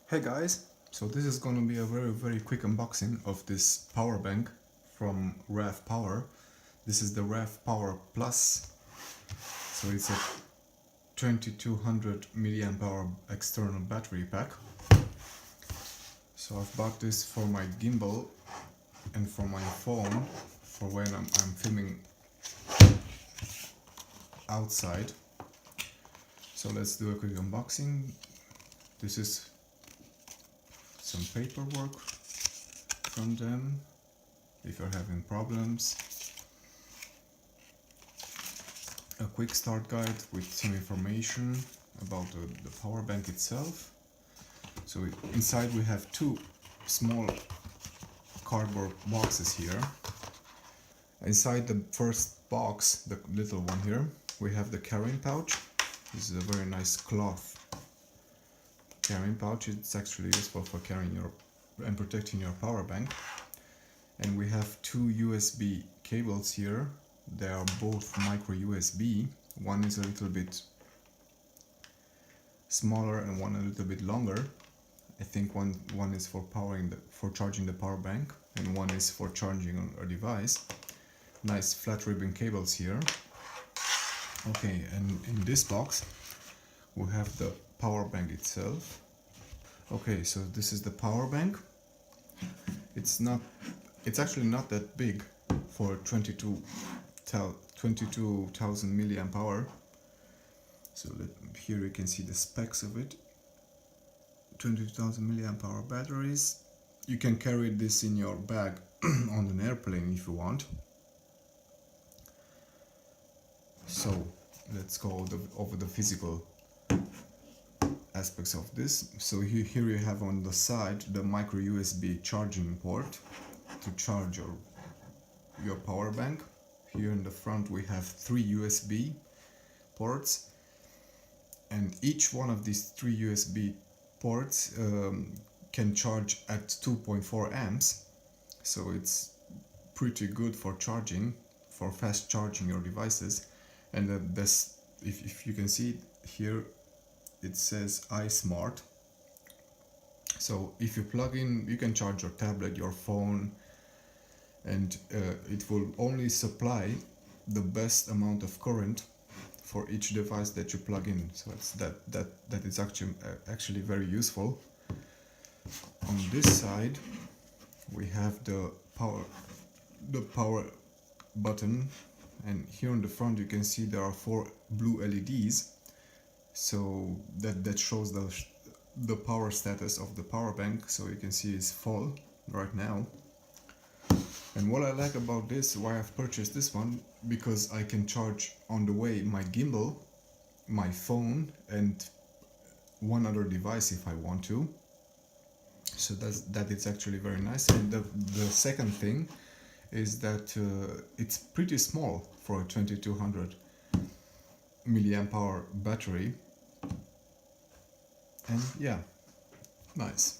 Hey guys, so this is gonna be a very quick unboxing of this power bank from RavPower. This is the RavPower Plus, so it's a 2200 milliamp hour external battery pack. So I've bought this for my gimbal and for my phone for when I'm filming outside. So let's do a quick unboxing. This is some paperwork from them if you're having problems, a quick start guide with some information about the power bank itself. So inside we have two small cardboard boxes here. Inside the first box, the little one here, we have the carrying pouch. This is a very nice cloth carrying pouch. It's actually useful for carrying your and protecting your power bank. And we have two USB cables here. They are both micro USB. One is a little bit smaller and one a little bit longer. I think one is for charging the power bank, and one is for charging a device. Nice flat ribbon cables here. Okay, and in this box we have the power bank itself. Okay, so this is the power bank. It's actually not that big for 22,000 milliamp hour. So here you can see the specs of it. 22,000 milliamp hour batteries. You can carry this in your bag on an airplane if you want. So let's go over the physical aspects of this. So here you have on the side the micro USB charging port to charge your power bank. Here in the front we have three USB ports, and each one of these three USB ports can charge at 2.4 amps, so it's pretty good for fast charging your devices. And if you can see here, it says iSmart. So if you plug in, you can charge your tablet, your phone, and it will only supply the best amount of current for each device that you plug in. So it's that is actually very useful. On this side we have the power button, and here on the front you can see there are 4 blue LEDs, so that shows the power status of the power bank. So you can see it's full right now. And what I like about this, why I've purchased this one, because I can charge on the way my gimbal, my phone, and one other device if I want to. So that it's actually very nice. And the second thing is that it's pretty small for a 2200 milliamp hour battery. And yeah, nice.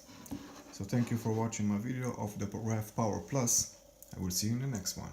So thank you for watching my video of the RavPower Plus. I will see you in the next one.